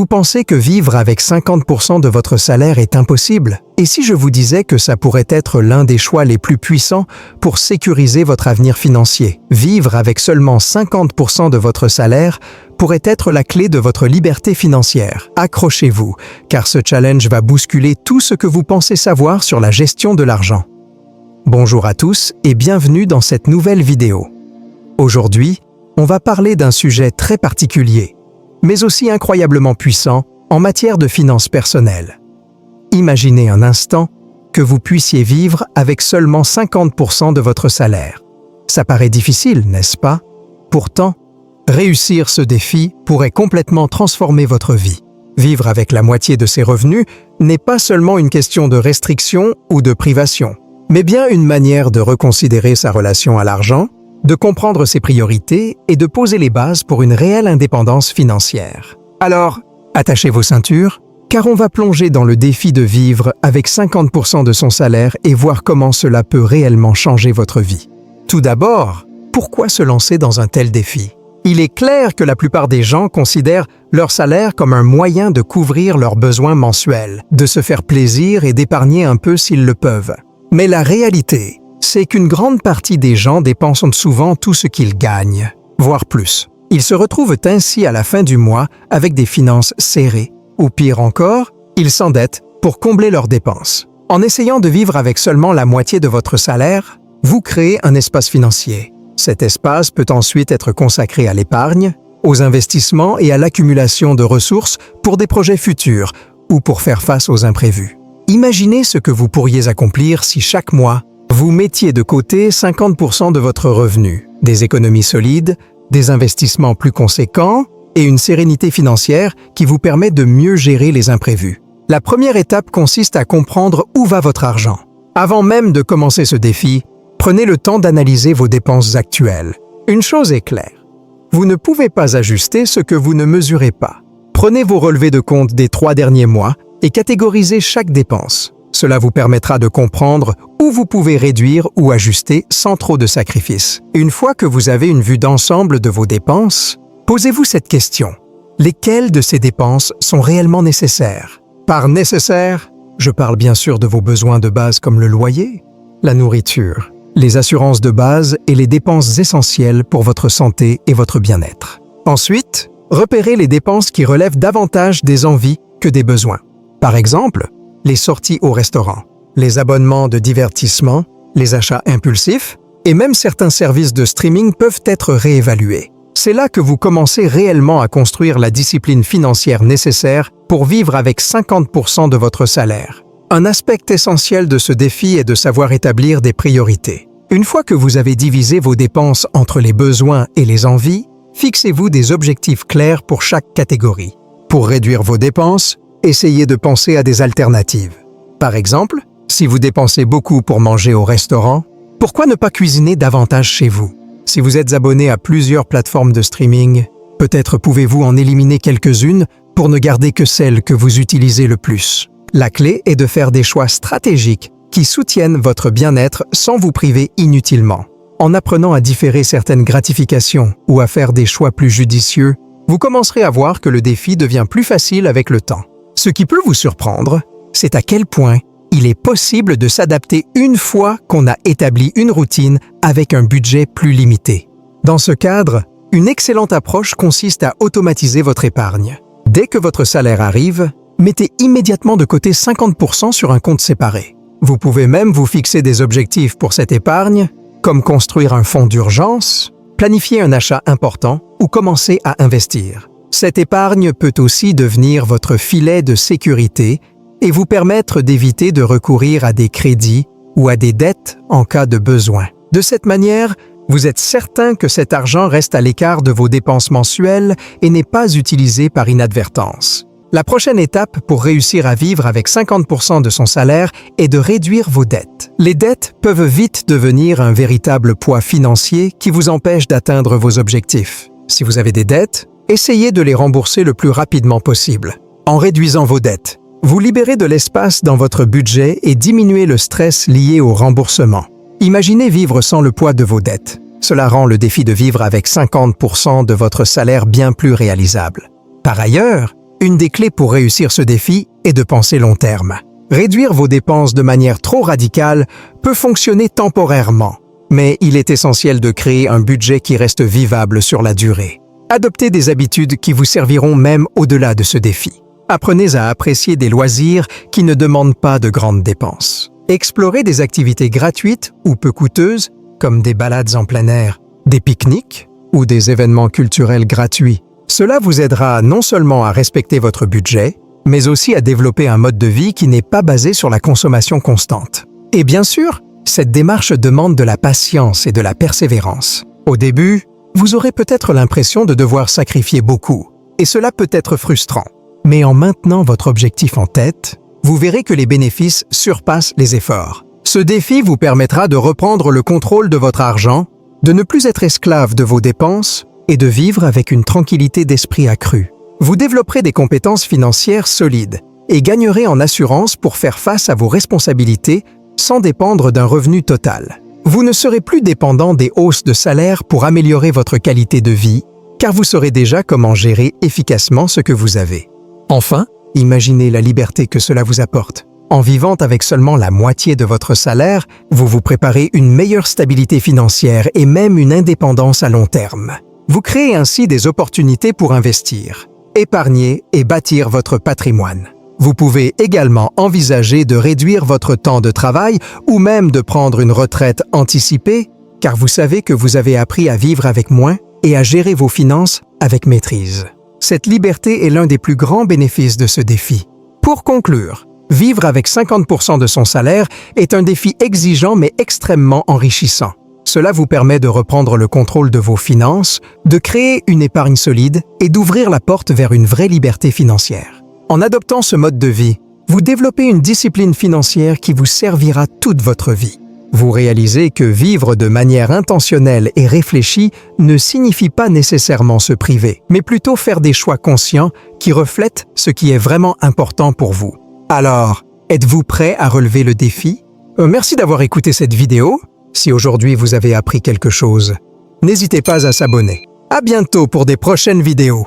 Vous pensez que vivre avec 50% de votre salaire est impossible? Et si je vous disais que ça pourrait être l'un des choix les plus puissants pour sécuriser votre avenir financier? Vivre avec seulement 50% de votre salaire pourrait être la clé de votre liberté financière. Accrochez-vous, car ce challenge va bousculer tout ce que vous pensez savoir sur la gestion de l'argent. Bonjour à tous et bienvenue dans cette nouvelle vidéo. Aujourd'hui, on va parler d'un sujet très particulier, mais aussi incroyablement puissant en matière de finances personnelles. Imaginez un instant que vous puissiez vivre avec seulement 50% de votre salaire. Ça paraît difficile, n'est-ce pas? Pourtant, réussir ce défi pourrait complètement transformer votre vie. Vivre avec la moitié de ses revenus n'est pas seulement une question de restriction ou de privation, mais bien une manière de reconsidérer sa relation à l'argent, de comprendre ses priorités et de poser les bases pour une réelle indépendance financière. Alors, attachez vos ceintures, car on va plonger dans le défi de vivre avec 50% de son salaire et voir comment cela peut réellement changer votre vie. Tout d'abord, pourquoi se lancer dans un tel défi? Il est clair que la plupart des gens considèrent leur salaire comme un moyen de couvrir leurs besoins mensuels, de se faire plaisir et d'épargner un peu s'ils le peuvent. Mais la réalité, c'est qu'une grande partie des gens dépensent souvent tout ce qu'ils gagnent, voire plus. Ils se retrouvent ainsi à la fin du mois avec des finances serrées, ou pire encore, ils s'endettent pour combler leurs dépenses. En essayant de vivre avec seulement la moitié de votre salaire, vous créez un espace financier. Cet espace peut ensuite être consacré à l'épargne, aux investissements et à l'accumulation de ressources pour des projets futurs ou pour faire face aux imprévus. Imaginez ce que vous pourriez accomplir si chaque mois, vous mettiez de côté 50% de votre revenu, des économies solides, des investissements plus conséquents et une sérénité financière qui vous permet de mieux gérer les imprévus. La première étape consiste à comprendre où va votre argent. Avant même de commencer ce défi, prenez le temps d'analyser vos dépenses actuelles. Une chose est claire, vous ne pouvez pas ajuster ce que vous ne mesurez pas. Prenez vos relevés de compte des 3 derniers mois et catégorisez chaque dépense. Cela vous permettra de comprendre où vous pouvez réduire ou ajuster sans trop de sacrifices. Une fois que vous avez une vue d'ensemble de vos dépenses, posez-vous cette question. Lesquelles de ces dépenses sont réellement nécessaires? Par nécessaire, je parle bien sûr de vos besoins de base comme le loyer, la nourriture, les assurances de base et les dépenses essentielles pour votre santé et votre bien-être. Ensuite, repérez les dépenses qui relèvent davantage des envies que des besoins. Par exemple, les sorties au restaurant, les abonnements de divertissement, les achats impulsifs et même certains services de streaming peuvent être réévalués. C'est là que vous commencez réellement à construire la discipline financière nécessaire pour vivre avec 50% de votre salaire. Un aspect essentiel de ce défi est de savoir établir des priorités. Une fois que vous avez divisé vos dépenses entre les besoins et les envies, fixez-vous des objectifs clairs pour chaque catégorie. Pour réduire vos dépenses, essayez de penser à des alternatives. Par exemple, si vous dépensez beaucoup pour manger au restaurant, pourquoi ne pas cuisiner davantage chez vous? Si vous êtes abonné à plusieurs plateformes de streaming, peut-être pouvez-vous en éliminer quelques-unes pour ne garder que celles que vous utilisez le plus. La clé est de faire des choix stratégiques qui soutiennent votre bien-être sans vous priver inutilement. En apprenant à différer certaines gratifications ou à faire des choix plus judicieux, vous commencerez à voir que le défi devient plus facile avec le temps. Ce qui peut vous surprendre, c'est à quel point il est possible de s'adapter une fois qu'on a établi une routine avec un budget plus limité. Dans ce cadre, une excellente approche consiste à automatiser votre épargne. Dès que votre salaire arrive, mettez immédiatement de côté 50% sur un compte séparé. Vous pouvez même vous fixer des objectifs pour cette épargne, comme construire un fonds d'urgence, planifier un achat important ou commencer à investir. Cette épargne peut aussi devenir votre filet de sécurité et vous permettre d'éviter de recourir à des crédits ou à des dettes en cas de besoin. De cette manière, vous êtes certain que cet argent reste à l'écart de vos dépenses mensuelles et n'est pas utilisé par inadvertance. La prochaine étape pour réussir à vivre avec 50% de son salaire est de réduire vos dettes. Les dettes peuvent vite devenir un véritable poids financier qui vous empêche d'atteindre vos objectifs. Si vous avez des dettes, essayez de les rembourser le plus rapidement possible. En réduisant vos dettes, vous libérez de l'espace dans votre budget et diminuez le stress lié au remboursement. Imaginez vivre sans le poids de vos dettes. Cela rend le défi de vivre avec 50% de votre salaire bien plus réalisable. Par ailleurs, Une des clés pour réussir ce défi est de penser long terme. Réduire vos dépenses de manière trop radicale peut fonctionner temporairement, mais il est essentiel de créer un budget qui reste vivable sur la durée. Adoptez des habitudes qui vous serviront même au-delà de ce défi. Apprenez à apprécier des loisirs qui ne demandent pas de grandes dépenses. Explorez des activités gratuites ou peu coûteuses, comme des balades en plein air, des pique-niques ou des événements culturels gratuits. Cela vous aidera non seulement à respecter votre budget, mais aussi à développer un mode de vie qui n'est pas basé sur la consommation constante. Et bien sûr, cette démarche demande de la patience et de la persévérance. Au début, vous aurez peut-être l'impression de devoir sacrifier beaucoup, et cela peut être frustrant. Mais en maintenant votre objectif en tête, vous verrez que les bénéfices surpassent les efforts. Ce défi vous permettra de reprendre le contrôle de votre argent, de ne plus être esclave de vos dépenses et de vivre avec une tranquillité d'esprit accrue. Vous développerez des compétences financières solides et gagnerez en assurance pour faire face à vos responsabilités sans dépendre d'un revenu total. Vous ne serez plus dépendant des hausses de salaire pour améliorer votre qualité de vie, car vous saurez déjà comment gérer efficacement ce que vous avez. Enfin, imaginez la liberté que cela vous apporte. En vivant avec seulement la moitié de votre salaire, vous vous préparez une meilleure stabilité financière et même une indépendance à long terme. Vous créez ainsi des opportunités pour investir, épargner et bâtir votre patrimoine. Vous pouvez également envisager de réduire votre temps de travail ou même de prendre une retraite anticipée, car vous savez que vous avez appris à vivre avec moins et à gérer vos finances avec maîtrise. Cette liberté est l'un des plus grands bénéfices de ce défi. Pour conclure, vivre avec 50% de son salaire est un défi exigeant mais extrêmement enrichissant. Cela vous permet de reprendre le contrôle de vos finances, de créer une épargne solide et d'ouvrir la porte vers une vraie liberté financière. En adoptant ce mode de vie, vous développez une discipline financière qui vous servira toute votre vie. Vous réalisez que vivre de manière intentionnelle et réfléchie ne signifie pas nécessairement se priver, mais plutôt faire des choix conscients qui reflètent ce qui est vraiment important pour vous. Alors, êtes-vous prêt à relever le défi? Merci d'avoir écouté cette vidéo. Si aujourd'hui vous avez appris quelque chose, n'hésitez pas à s'abonner. À bientôt pour des prochaines vidéos.